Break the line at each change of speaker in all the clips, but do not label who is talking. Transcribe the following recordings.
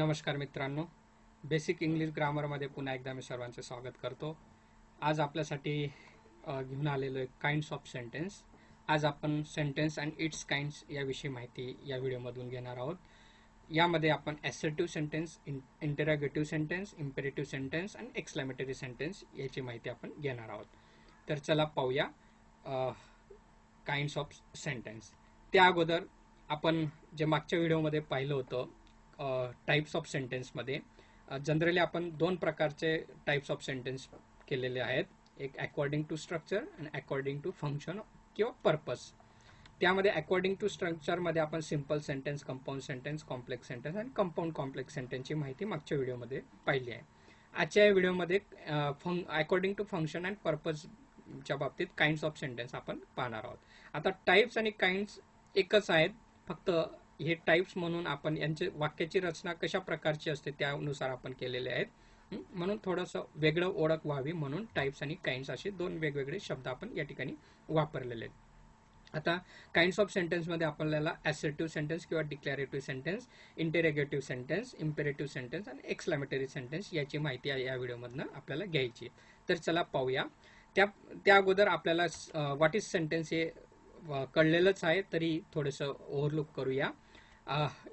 नमस्कार मित्रांनो, basic English ग्रामरमध्ये पुन्हा एकदा मी सर्वांचे स्वागत करतो. आज आपल्यासाठी घेऊन आलेलो आहे काइंड्स ऑफ सेंटेन्स. आज आपण सेंटेन्स अँड इट्स काइंड्स याविषयी माहिती या व्हिडिओमधून घेणार आहोत. यामध्ये आपण assertive sentence, इंटरॅगेटिव्ह sentence, imperative sentence आणि एक्सक्लेमेटरी सेंटेन्स याची माहिती आपण घेणार आहोत. तर चला पाहूया काइंड्स ऑफ सेंटेन्स. त्या अगोदर आपण जे मागच्या व्हिडिओमध्ये पाहिलं होतं टाइप्स ऑफ सेंटेन्समध्ये जनरली आपण दोन प्रकारचे टाइप्स ऑफ सेंटेन्स केलेले आहेत. एक अकॉर्डिंग टू स्ट्रक्चर आणि अकॉर्डिंग टू फंक्शन किंवा पर्पज. त्यामध्ये अकॉर्डिंग टू स्ट्रक्चरमध्ये आपण simple sentence, compound sentence, complex sentence आणि कंपाऊंड कॉम्प्लेक्स सेंटेन्सची माहिती मागच्या व्हिडिओमध्ये पाहिली आहे. आजच्या या व्हिडिओमध्ये अकॉर्डिंग टू फंक्शन अँड पर्पजच्या बाबतीत काइंड्स ऑफ सेंटेन्स आपण पाहणार आहोत. आता टाइप्स आणि काइंड्स एकच आहेत, फक्त हे टाइप्स म्हणून आपण यांचे वाक्याची रचना कशा प्रकारची असते त्यानुसार आपण केलेले आहेत. म्हणून थोडंसं वेगळं ओळख व्हावी म्हणून टाइप्स आणि काइंड्स असे दोन वेगवेगळे शब्द आपण या ठिकाणी वापरलेले आहेत. आता काइंड्स ऑफ सेंटेन्समध्ये आपल्याला ॲसर्टिव्ह सेंटेन्स किंवा डिक्लॅरेटिव्ह सेंटेन्स, इंटरॅगेटिव्ह सेंटेन्स, इम्पेरेटिव्ह सेंटेन्स आणि एक्सक्लेमेटरी सेंटेन्स याची माहिती या व्हिडिओमधनं आपल्याला घ्यायची. तर चला पाहूया. त्या अगोदर आपल्याला व्हॉट इज सेंटेन्स हे कळलेलंच आहे, तरी थोडंसं ओव्हरलुक करूया.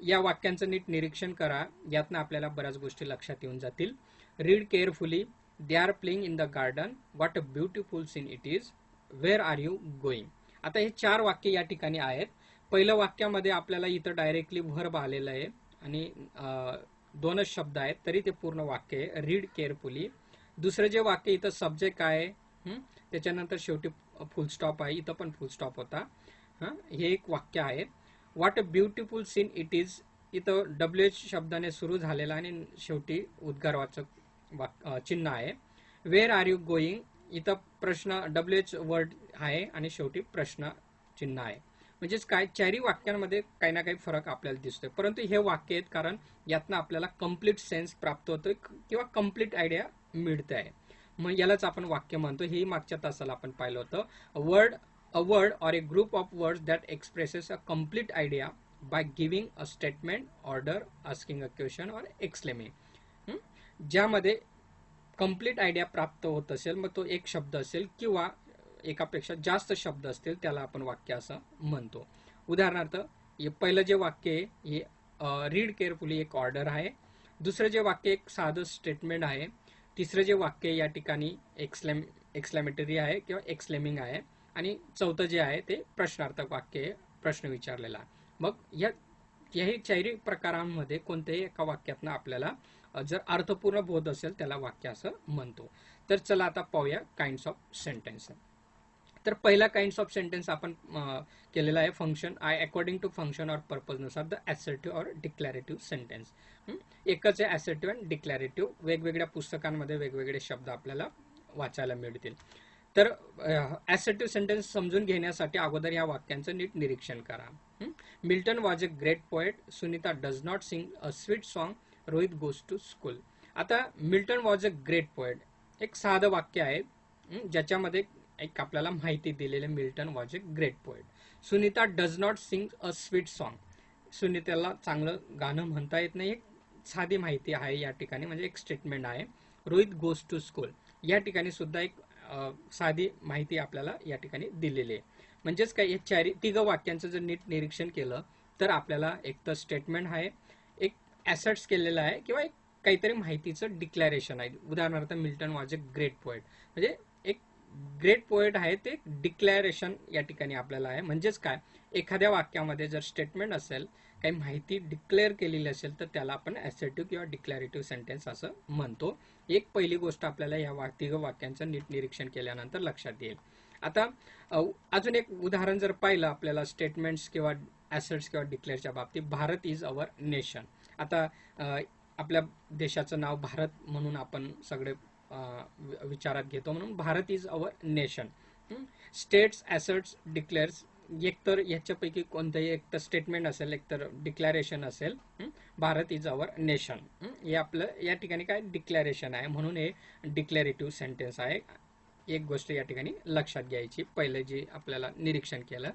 या वाक्यांचं नीट निरीक्षण करा, यातनं आपल्याला बऱ्याच गोष्टी लक्षात येऊन जातील. Read carefully. They are playing in the garden. What a beautiful scene it is. Where are you going. आता हे चार वाक्य या ठिकाणी आहेत. पहिलं वाक्यामध्ये आपल्याला इथं डायरेक्टली व्हर्ब आलेलं आहे आणि दोनच शब्द आहेत, तरी ते पूर्ण वाक्य आहे. Read carefully. दुसरं जे वाक्य इथं सब्जेक्ट आहे, त्याच्यानंतर शेवटी फुल स्टॉप आहे, इथं पण फुल स्टॉप होता. हे एक वाक्य आहे. What a beautiful scene it is. इथं WH शब्दाने सुरू झालेला आणि शेवटी उद्गारवाचक चिन्ह आहे. Where are you going. इथं प्रश्न WH वर्ड आहे आणि शेवटी प्रश्न चिन्ह आहे. म्हणजेच काय, चारही वाक्यांमध्ये काही ना काही फरक आपल्याला दिसतोय, परंतु हे वाक्य आहेत कारण यातनं आपल्याला कम्प्लीट सेन्स प्राप्त होतोय किंवा कम्प्लीट आयडिया मिळते आहे. मग यालाच आपण वाक्य म्हणतो. हे मागच्या तासाला आपण पाहिलं होतं. A word or a group of words that expresses a complete idea by giving a statement, order, asking a question or exclaiming. ज्यामध्ये कम्प्लीट आयडिया प्राप्त होत असेल, मग तो एक शब्द असेल किंवा एकापेक्षा जास्त शब्द असतील, त्याला आपण वाक्य असं म्हणतो. उदाहरणार्थ पहिलं जे वाक्य आहे हे रीड केअरफुली एक ऑर्डर आहे. दुसरं जे वाक्य एक साधं स्टेटमेंट आहे. तिसरं जे वाक्य या ठिकाणी एक्सक्लेमेटरी आहे किंवा एक्सक्लेमिंग आहे. आणि चौथं जे आहे ते प्रश्नार्थक वाक्य, प्रश्न विचारलेला. मग याही चारही प्रकारांमध्ये कोणत्याही एका वाक्यातनं आपल्याला जर अर्थपूर्ण बोध असेल त्याला वाक्य असं म्हणतो. तर चला आता पाहूया काइंड्स ऑफ सेंटेन्स. तर पहिला काइंड्स ऑफ सेंटेन्स आपण केलेला आहे फंक्शन. अकॉर्डिंग टू फंक्शन और पर्पज नुसार द ॲसर्टिव्ह और डिक्लॅरेटिव्ह सेंटेन्स. एकच आहे ॲसर्टिव्ह आणि डिक्लॅरेटिव्ह. वेगवेगळ्या पुस्तकांमध्ये वेगवेगळे शब्द आपल्याला वाचायला मिळतील. तर ॲसर्टिव्ह सेंटेन्स समजून घेण्यासाठी अगोदर या वाक्यांचं नीट निरीक्षण करा. Milton was a great poet. Sunita does not sing a sweet song. Rohit goes to school. आता Milton was a great poet एक साधं वाक्य आहे, ज्याच्यामध्ये एक आपल्याला माहिती दिलेली. Milton was a great poet. Sunita does not sing a sweet song. सुनीताला चांगलं गाणं म्हणता येत नाही, एक साधी माहिती आहे या ठिकाणी, म्हणजे एक स्टेटमेंट आहे. रोहित गोज टू स्कूल या ठिकाणी सुद्धा एक साधी माहिती आपल्याला या ठिकाणी दिलेली आहे. म्हणजेच काय, या तिघं वाक्यांचं जर नीट निरीक्षण केलं तर आपल्याला एक तर स्टेटमेंट आहे, एक ॲसर्ट्स केलेलं आहे किंवा एक काहीतरी माहितीचं डिक्लॅरेशन आहे. उदाहरणार्थ Milton was a great poet, म्हणजे एक ग्रेट पोएट आहे ते डिक्लॅरेशन या ठिकाणी आपल्याला आहे. म्हणजेच काय, एखाद्या वाक्यामध्ये जर स्टेटमेंट असेल, काही माहिती डिक्लेअर केलेली असेल, तर त्याला आपण ॲसर्टिव्ह किंवा डिक्लॅरेटिव्ह सेंटेन्स असं म्हणतो. एक पहिली गोष्ट आपल्याला या तिघं वाक्यांचं नीट निरीक्षण केल्यानंतर लक्षात येईल. आता अजून एक उदाहरण जर पाहिलं आपल्याला स्टेटमेंट्स किंवा ॲसर्ट्स किंवा डिक्लेअरच्या बाबतीत, भारत इज अवर नेशन. आता आपल्या देशाचं नाव भारत म्हणून आपण सगळे विचारात घेतो, म्हणून Bharat is our nation. States, asserts, declares, एकतर याच्यापैकी कोणतंही एक तर स्टेटमेंट असेल, एकतर डिक्लॅरेशन असेल. भारत इज अवर नेशन हे आपलं या ठिकाणी काय डिक्लॅरेशन आहे, म्हणून हे डिक्लॅरेटिव्ह सेंटेन्स आहे. एक गोष्ट या ठिकाणी लक्षात घ्यायची, पहिले जे आपल्याला निरीक्षण केलं.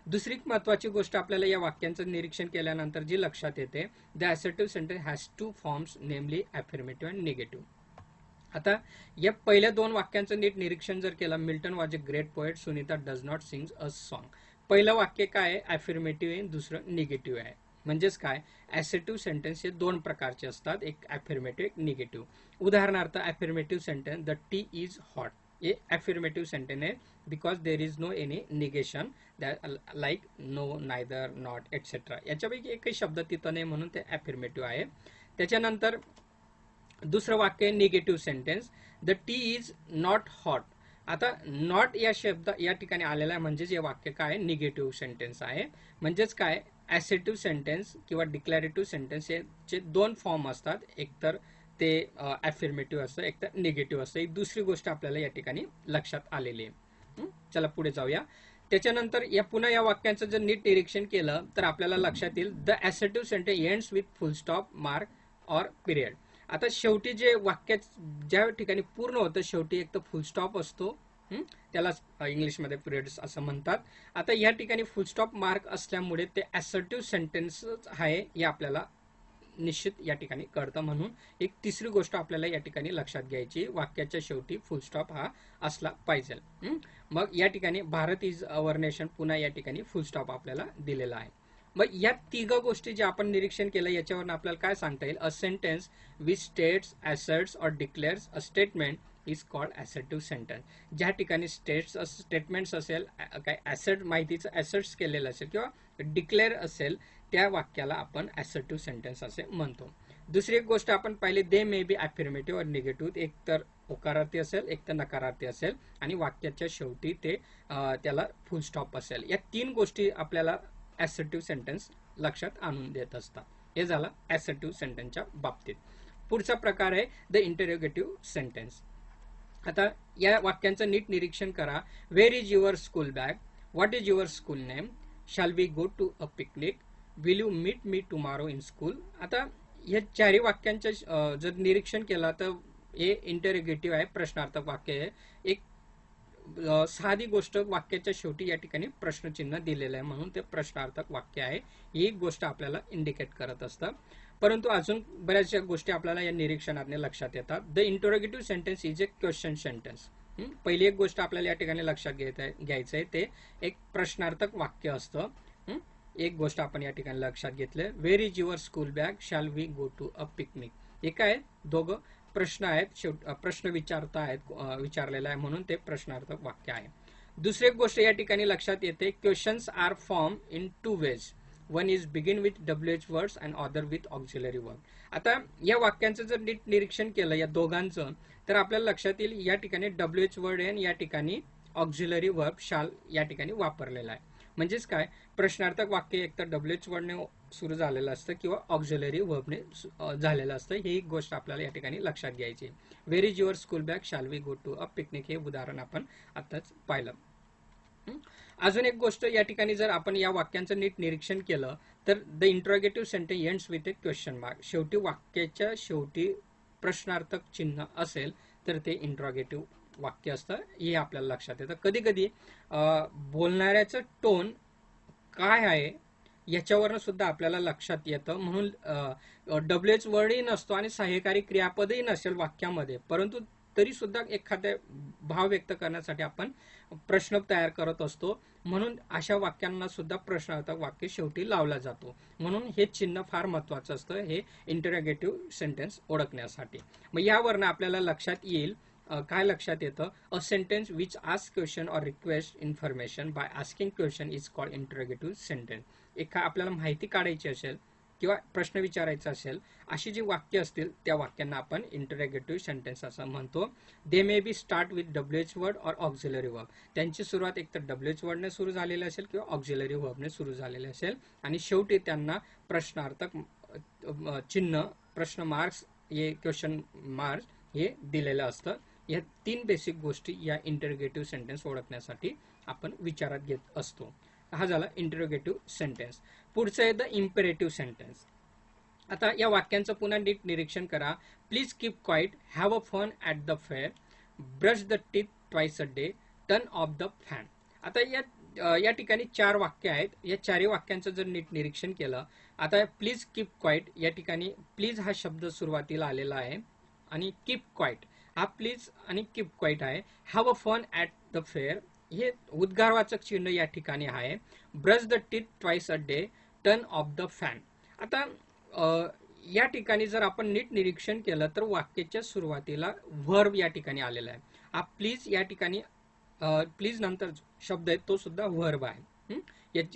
दुसरी एक महत्वाची गोष्ट आपल्याला या वाक्यांचं निरीक्षण केल्यानंतर जी लक्षात येते, the assertive sentence has two forms, namely affirmative and negative. आता या पहिल्या दोन वाक्यांचं नीट निरीक्षण जर केलं, Milton was a great poet, Sunita does not sing a song. पहिलं वाक्य काय आहे, अफर्मेटिव्ह आहे, दुसरं निगेटिव्ह आहे. म्हणजेच काय, ॲसेटिव्ह सेंटेन्स हे दोन प्रकारचे असतात, एक अफर्मेटिव्ह एक निगेटिव्ह. उदाहरणार्थ affirmative sentence, the tea is hot, हे अफर्मेटिव्ह सेंटेन्स आहे, because there is no any negation, like no, neither, not etcetera. याच्यापैकी एकही शब्द तिथं नाही म्हणून ते अफर्मेटिव्ह आहे. त्याच्यानंतर दुसरं वाक्य negative sentence, the tea is not hot. आता नॉट या शब्द या ठिकाणी आलेला आहे, म्हणजेच हे वाक्य काय, निगेटिव्ह सेंटेन्स आहे. म्हणजेच काय, ॲसेटिव्ह सेंटेन्स किंवा डिक्लॅरेटिव्ह सेंटेन्स याचे दोन फॉर्म असतात, एकतर ते अफर्मेटिव्ह असतं, एकतर निगेटिव्ह असतं. एक दुसरी गोष्ट आपल्याला या ठिकाणी लक्षात आलेली आहे. चला पुढे जाऊया. त्याच्यानंतर पुन्हा या वाक्यांचं जर नीट निरीक्षण केलं तर आपल्याला लक्षात येईल, the assertive sentence ends with full stop, mark or period. आता शेवटी जे वाक्य ज्या ठिकाणी पूर्ण होतं, शेवटी एक तर फुल स्टॉप असतो, त्याला इंग्लिशमध्ये पिरियड्स असं म्हणतात. आता या ठिकाणी फुल स्टॉप मार्क असल्यामुळे ते असर्टिव्ह सेंटेन्स आहे हे आपल्याला निश्चित या ठिकाणी कळतं. म्हणून एक तिसरी गोष्ट आपल्याला या ठिकाणी लक्षात घ्यायची, वाक्याच्या शेवटी फुल स्टॉप हा असला पाहिजे. मग या ठिकाणी भारत इज अवर नेशन, पुन्हा या ठिकाणी फुल स्टॉप आपल्याला दिलेला आहे. मग या तिघ गोष्टी जे आपण निरीक्षण केलं याच्यावरून आपल्याला काय सांगता येईल, a sentence which states, asserts or declares a statement is called assertive sentence. ज्या ठिकाणी स्टेटमेंट्स असेल, काय असर्ट माहितीचं असर्ट्स केलेलं असेल किंवा डिक्लेअर असेल, त्या वाक्याला आपण असर्टिव्ह सेंटेन्स असे म्हणतो. दुसरी एक गोष्ट आपण पाहिली, दे मे बी अफर्मेटिव्ह और निगेटिव्ह, एक तर होकारार्थी असेल, एक तर नकारार्थी असेल, आणि वाक्याच्या शेवटी ते त्याला फुल स्टॉप असेल. या तीन गोष्टी आपल्याला असर्टिव्ह सेंटेन्स लक्षात आणून देत असतात. हे झालं असर्टिव्ह सेंटेन्सच्या बाबतीत. पुढचा प्रकार आहे द इंटरोगेटिव्ह सेंटेन्स. आता या वाक्यांचं नीट निरीक्षण करा. Where is your school bag, what is your school name, shall we go to a picnic, will you meet me tomorrow in school. आता या चारही वाक्यांचं जर निरीक्षण केलं तर हे इंटरोगेटिव्ह आहे, प्रश्नार्थक वाक्य आहे. एक साधी गोष्ट वाक्याच्या शेवटी या ठिकाणी प्रश्नचिन्ह दिलेलं आहे म्हणून ते प्रश्नार्थक वाक्य आहे. ही एक गोष्ट आपल्याला इंडिकेट करत असतं. परंतु अजून बऱ्याचशा गोष्टी आपल्याला या निरीक्षणाने लक्षात येतात. The interrogative sentence is a question sentence. पहिली एक गोष्ट आपल्याला या ठिकाणी लक्षात घ्यायचं आहे, ते एक प्रश्नार्थक वाक्य असतं. एक गोष्ट आपण या ठिकाणी लक्षात घेतलं, where is your school bag, shall we go to a picnic. हे काय, दोघं प्रश्न आहेत, प्रश्न विचारलेला आहे म्हणून ते प्रश्नार्थक वाक्य आहे. दुसरी एक गोष्ट या ठिकाणी लक्षात येते, questions are form in two ways, one is begin with WH words and other with auxiliary verb. आता या वाक्यांचं जर नीट निरीक्षण केलं या दोघांचं तर आपल्याला लक्षात येईल, या ठिकाणी WH वर्ड आहे, या ठिकाणी ऑक्झिलरी वर्ब शाल या ठिकाणी वापरलेला आहे. म्हणजेच काय, प्रश्नार्थक वाक्य एकतर WH वर्डने सुरू झालेलं असतं किंवा ऑक्झिलरी वर्बने झालेलं असतं. ही एक गोष्ट आपल्याला या ठिकाणी लक्षात घ्यायची. Where is your school bag, shall we go to a picnic, हे उदाहरण आपण आताच पाहिलं. अजून एक गोष्ट या ठिकाणी जर आपण या वाक्यांचं नीट निरीक्षण केलं तर the interrogative sentence ends with A question mark. शेवटी वाक्याच्या शेवटी प्रश्नार्थक चिन्ह असेल तर ते इंट्रोगेटिव्ह वाक्य असतं, हे आपल्याला लक्षात येतं. कधी कधी बोलणाऱ्याचं टोन काय आहे याच्यावरनं सुद्धा आपल्याला लक्षात येतं. म्हणून WH वर्डही नसतो आणि सहाय्यकारी क्रियापदही नसेल वाक्यामध्ये, परंतु तरी सुद्धा एखाद्या भाव व्यक्त करण्यासाठी आपण प्रश्न तयार करत असतो, म्हणून अशा वाक्यांना सुद्धा प्रश्नार्थक वाक्य शेवटी लावला जातो. म्हणून हे चिन्ह फार महत्वाचं असतं हे इंटरोगेटिव्ह सेंटेन्स ओळखण्यासाठी. मग यावरनं आपल्याला लक्षात येईल, काय लक्षात येतं, a sentence which ask question or request information by asking question is called interrogative sentence. आपल्याला माहिती काढायची असेल किंवा प्रश्न विचारायचा असेल, अशी जी वाक्य असतील त्या वाक्यांना आपण इंटरोगेटिव्ह सेंटेन्स असं म्हणतो. They may be start with WH word or auxiliary verb. त्यांची सुरुवात एकतर WH वर्डने सुरू झालेली असेल किंवा ऑक्झिलरी वर्बने सुरू झालेली असेल, आणि शेवटी त्यांना प्रश्नार्थक चिन्ह, प्रश्न मार्क्स, हे क्वेश्चन मार्क्स हे दिलेलं असतं. या तीन बेसिक गोष्टी या इंटरोगेटिव्ह सेंटेन्स ओळखण्यासाठी आपण विचारात घेत असतो. हा झाला इंटरोगेटिव्ह सेंटेन्स. पुढचं आहे द इम्पेरेटिव्ह सेंटेन्स. आता या वाक्यांचं पुन्हा नीट निरीक्षण करा. Please keep quiet, have a fun at the fair, brush the teeth twice a day, turn off the fan. आता या या ठिकाणी 4 वाक्य आहेत. या चारही वाक्यांचं जर नीट निरीक्षण केलं, आता प्लीज कीप क्वाईट या ठिकाणी प्लीज हा शब्द सुरुवातीला आलेला आहे आणि कीप क्वाईट हा प्लीज आणि कीप क्वाईट आहे. Have a fun at the fair हे उद्गारवाचक चिन्ह या ठिकाणी आहे. Brush the teeth twice a day, turn off the fan. आता या ठिकाणी जर आपण नीट निरीक्षण केलं तर वाक्याच्या सुरुवातीला व्हर्ब या ठिकाणी आलेला आहे. हा प्लीज या ठिकाणी प्लीज नंतर शब्द आहे तो सुद्धा व्हर्ब आहे.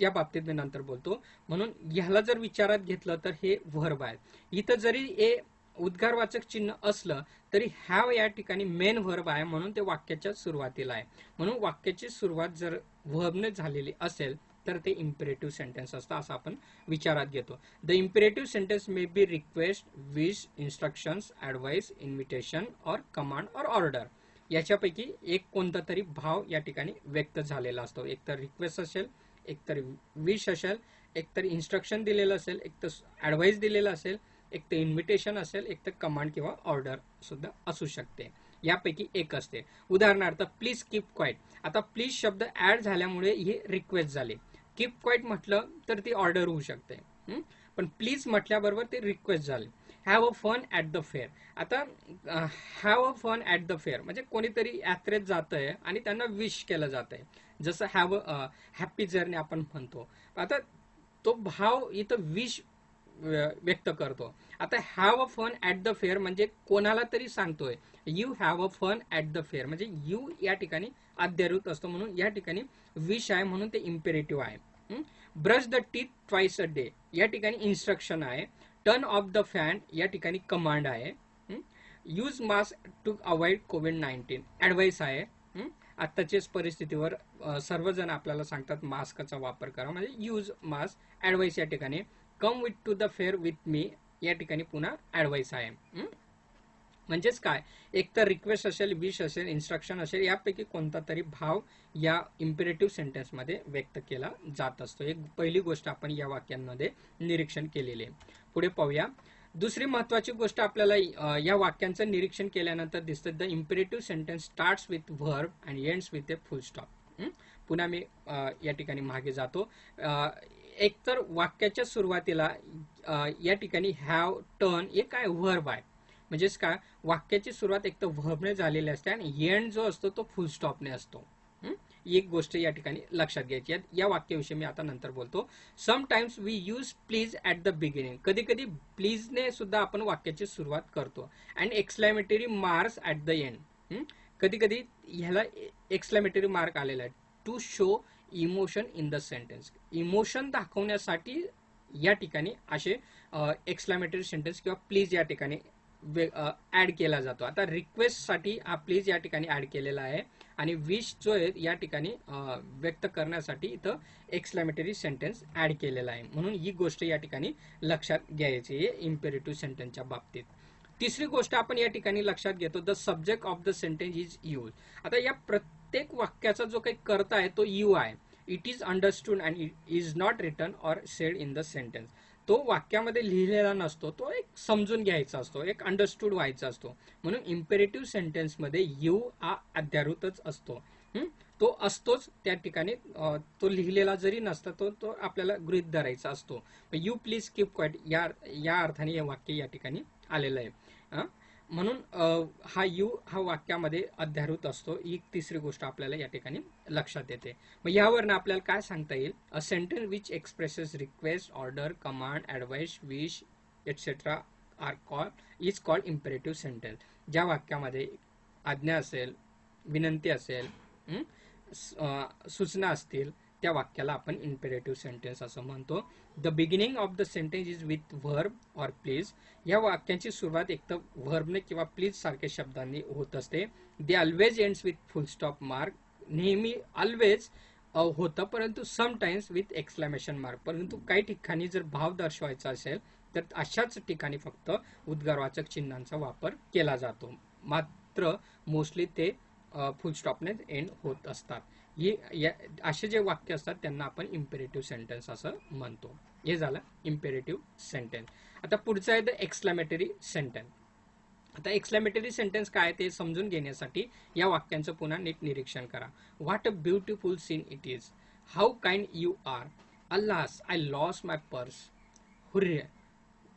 या बाबतीत मी नंतर बोलतो. म्हणून ह्याला जर विचारात घेतलं तर हे व्हर्ब आहे. इथं जरी हे उद्गारवाचक चिन्ह असलं तरी हॅव या ठिकाणी मेन व्हर्ब आहे म्हणून ते वाक्याच्या सुरुवातीला आहे. म्हणून वाक्याची सुरुवात जर व्हर्बने झालेली असेल तर ते इम्पेरेटिव्ह सेंटेन्स असतं असं आपण विचारात घेतो. The imperative sentence may be request, wish, instructions, advice, invitation or command or order. याच्यापैकी एक कोणता तरी भाव या ठिकाणी व्यक्त झालेला असतो. एक तर रिक्वेस्ट असेल, एक तर विश असेल, एक तर इन्स्ट्रक्शन दिलेलं असेल, एक तर ॲडवाइस दिलेलं असेल, एक तर इन्व्हिटेशन असेल, एक तर कमांड किंवा ऑर्डर सुद्धा असू शकते. यापैकी एक असते. उदाहरणार्थ प्लीज कीप क्वाईट. आता प्लीज शब्द ऍड झाल्यामुळे ही रिक्वेस्ट झाली. कीप क्वाईट म्हटलं तर ती ऑर्डर होऊ शकते. पण प्लीज म्हटल्याबरोबर ते रिक्वेस्ट झाली. Have a fun at the fair. आता have a fun at the fair म्हणजे कोणीतरी यात्रेत जात आहे आणि त्यांना विश केलं जात आहे. जसं हॅव हॅपी जर्नी आपण म्हणतो. आता तो भाव इथं विश व्यक्त करतो. आता have a fun at the fair म्हणजे कोणाला तरी सांगतोय you have a fun at the fair म्हणजे यू या ठिकाणी अध्यारूत असतो म्हणून या ठिकाणी विश आहे म्हणून ते इम्पेरेटिव्ह आहे. Brush the teeth twice a day या ठिकाणी इन्स्ट्रक्शन आहे. टर्न ऑफ द फॅन या ठिकाणी कमांड आहे. यूज मास्क टू अवॉइड कोविड-19 ॲडवाइस आहे. आत्ताच्याच परिस्थितीवर सर्वजण आपल्याला सांगतात मास्कचा वापर करा म्हणजे यूज मास्क. ॲडवाइस या ठिकाणी come with to the fair with me या ठिकाणी पुन्हा ॲडवाइस आहे. म्हणजेच काय, एक तर रिक्वेस्ट असेल, विश असेल, इन्स्ट्रक्शन असेल यापैकी कोणता तरी भाव या इम्पेरेटिव्ह सेंटेन्समध्ये व्यक्त केला जात असतो. एक पहिली गोष्ट आपण या वाक्यांमध्ये निरीक्षण केलेली आहे. पुढे पाहूया. दुसरी महत्वाची गोष्ट आपल्याला या वाक्यांचं निरीक्षण केल्यानंतर दिसतं. The imperative sentence starts with verb and ends with a full stop. पुन्हा मी या ठिकाणी मागे जातो. एकतर वाक्याच्या सुरुवातीला या ठिकाणी हॅव, टर्न हे काय व्हर्ब आहे. म्हणजेच काय, वाक्याची सुरुवात एक तर व्हर्बने झालेली असते आणि एंड जो असतो तो फुल स्टॉपने असतो. एक गोष्ट या ठिकाणी लक्षात घ्यायची आहे. या वाक्याविषयी मी आता नंतर बोलतो. Sometimes we use please at the beginning. कधी कधी प्लीजने सुद्धा आपण वाक्याची सुरुवात करतो. And exclamatory marks at the end. कधी कधी ह्याला एक्सक्लॅमेटरी मार्क आलेला आहे. To show emotion in the sentence. Emotion दाखवण्यासाठी या ठिकाणी असे एक्सक्लॅमेटरी सेंटेन्स किंवा प्लीज या ठिकाणी ऍड केला जातो. आता रिक्वेस्ट साठी हा प्लीज या ठिकाणी ऍड केलेला आहे आणि विश जो आहे या ठिकाणी व्यक्त करण्यासाठी इथं एक्सक्लॅमेटरी सेंटेन्स ऍड केलेला आहे. म्हणून ही गोष्ट या ठिकाणी लक्षात घ्यायची आहे इम्पेरेटिव्ह सेंटेन्सच्या बाबतीत. तिसरी गोष्ट आपण या ठिकाणी लक्षात घेतो. The subject of the sentence is you. आता या प्रत्येक वाक्याचा जो काही कर्ता आहे तो यू आहे. It is understood and is not written or said in the sentence. तो वाक्यामध्ये लिहिलेला नसतो, तो एक समजून घ्यायचा असतो, एक अंडरस्टूड व्हायचा असतो. म्हणून इम्पेरेटिव्ह सेंटेन्समध्ये यू हा अध्यारूतच असतो. तो असतोच त्या ठिकाणी. तो लिहिलेला जरी नसता तो आपल्याला गृहीत धरायचा असतो. यू प्लीज कीप क्वाईट या अर्थाने हे वाक्य या ठिकाणी आलेलं आहे. म्हणून हा यू हा वाक्यामध्ये अध्यारूत असतो. ही तिसरी गोष्ट आपल्याला या ठिकाणी लक्षात येते. मग यावरनं आपल्याला काय सांगता येईल. A sentence which expresses request, order, command, advice, wish etcetera is called imperative sentence. ज्या वाक्यामध्ये आज्ञा असेल, विनंती असेल, सूचना असतील त्या वाक्याला आपण इम्पेरेटिव्ह सेंटेन्स असं म्हणतो. The beginning of the sentence is with verb or please. या वाक्याची सुरुवात एक तर व्हर्बने किंवा प्लीज सारख्या शब्दांनी होत असते. They always ends with full stop mark. नेहमी ऑलवेज होतं परंतु समटाइम्स विथ एक्सक्लेमेशन मार्क. परंतु काही ठिकाणी जर भाव दर्शवायचा असेल तर अशाच ठिकाणी फक्त उद्गारवाचक चिन्हांचा वापर केला जातो. मात्र मोस्टली ते फुल स्टॉपने एंड होत असतात. असे जे वाक्य असतात त्यांना आपण इम्पेरेटिव्ह सेंटेन्स असं म्हणतो. हे झालं इम्पेरेटिव्ह सेंटेन्स. आता पुढचं आहे द एक्सक्लॅमेटरी सेंटेन्स. आता एक्सक्लॅमेटरी सेंटेन्स काय ते समजून घेण्यासाठी या वाक्यांचं पुन्हा नीट निरीक्षण करा. What a beautiful scene it is. How kind you are. Alas I lost my purse. Hurray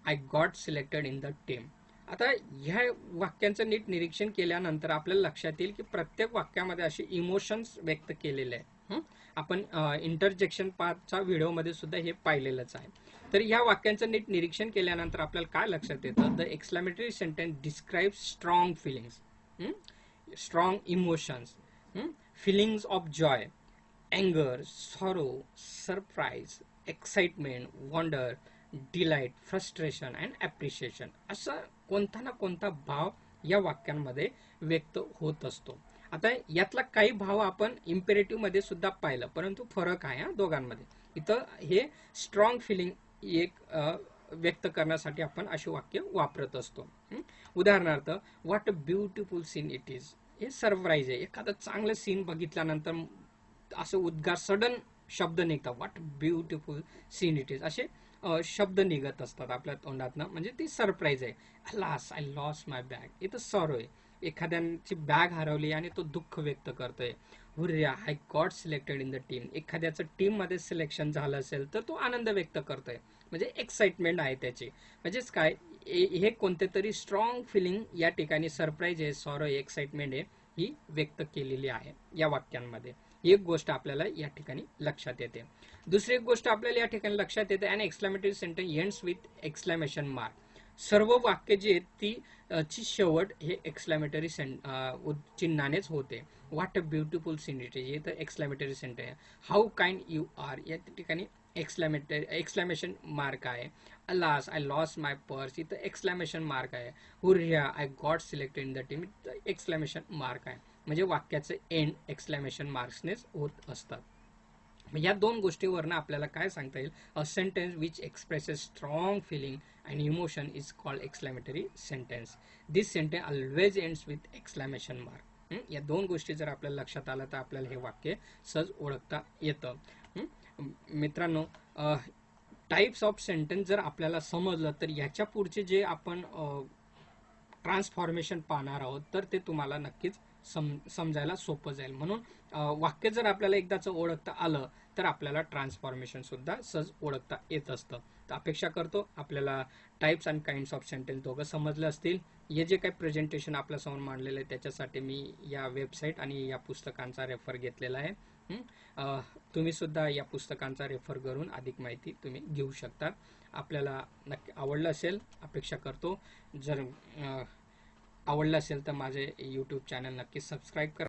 I got selected in the team. आता ह्या वाक्यांचं नीट निरीक्षण केल्यानंतर आपल्याला लक्षात येईल की प्रत्येक वाक्यामध्ये असे इमोशन्स व्यक्त केलेले आहेत. आपण इंटरजेक्शन पार्टच्या व्हिडिओमध्ये सुद्धा हे पाहिलेलंच आहे. तर ह्या वाक्यांचं नीट निरीक्षण केल्यानंतर आपल्याला काय लक्षात येतं, the exclamatory sentence describe strong feelings, strong emotions, feelings of joy, anger, sorrow, surprise, excitement, wonder, delight, frustration and appreciation. असा कोणता ना कोणता भाव या वाक्यांमध्ये व्यक्त होत असतो. आता यातला काही भाव आपण इम्पेरेटिव्ह मध्ये सुद्धा पाहिलं, परंतु फरक आहे दोघांमध्ये. इथं हे स्ट्रॉंग फिलिंग एक व्यक्त करण्यासाठी आपण अशी वाक्य वापरत असतो. उदाहरणार्थ, what a beautiful scene it is. हे सरप्राईज आहे. एखादं चांगलं सीन बघितल्यानंतर असं उद्गार, सडन शब्द निघतात. What beautiful scene it is असे शब्द निघत असतात आपल्या तोंडातनं, म्हणजे ती सरप्राईज आहे. Alas I lost my bag. इथं सॉरो आहे. एखाद्याची बॅग हरवली आणि तो दुःख व्यक्त करतोय. Hurrah I got selected in the team. एखाद्याचं टीम मध्ये सिलेक्शन झालं असेल तर तो आनंद व्यक्त करतोय, म्हणजे एक्साइटमेंट आहे त्याची. म्हणजेच काय, हे कोणते तरी स्ट्रॉंग फिलिंग या ठिकाणी सरप्राईज आहे, सॉरो आहे, एक्साइटमेंट आहे, ही व्यक्त केलेली आहे या वाक्यांमध्ये. एक गोष्ट आपल्याला या ठिकाणी लक्षात येते. दुसरी एक गोष्ट आपल्याला या ठिकाणी लक्षात येते, an exclamatory sentence ends with exclamation mark. सर्व वाक्य जी आहेत ती ची शेवट हे एक्सक्लेमेटरी चिन्हानेच होते. What a beautiful scene it is, हे तर exclamatory sentence. How kind you are, या ठिकाणी एक्सक्लेमेशन मार्क आहे. Alas I lost my purse, इथं एक्सक्लेमेशन मार्क आहे. Hurrah I got selected in the team, exclamation mark आहे. म्हणजे वाक्याचं एंड एक्सक्लेमेशन मार्क्सनेच होत असतात. या दोन गोष्टीवरनं आपल्याला काय सांगता येईल, a sentence which expresses strong feeling and emotion is called exclamatory sentence. This sentence always ends with exclamation mark. या दोन गोष्टी जर आपल्याला लक्षात आलं तर आपल्याला हे वाक्य सहज ओळखता येतं. मित्रांनो, टाइप्स ऑफ सेंटेन्स जर आपल्याला समजलं तर याच्या पुढचे जे आपण ट्रान्सफॉर्मेशन पाहणार आहोत तर ते तुम्हाला नक्कीच समजायला सोपं जाईल. म्हणून वाक्य जर आपल्याला एकदाच ओळखता आलं तर आपल्याला ट्रान्सफॉर्मेशन सुद्धा सहज ओळखता येत असतं. तर अपेक्षा करतो आपल्याला types and kinds of sentence दोघं समजले असतील. हे जे काही प्रेझेंटेशन आपल्यासमोर मांडलेलं आहे त्याच्यासाठी मी या वेबसाईट आणि या पुस्तकांचा रेफर घेतलेला आहे. तुम्ही सुद्धा या पुस्तकांचा रेफर करून अधिक माहिती तुम्ही घेऊ शकता. आपल्याला नक्की आवडलं असेल अपेक्षा करतो. जर आवडलं असेल तर माझे यूट्यूब चॅनल नक्की सबस्क्राईब करा.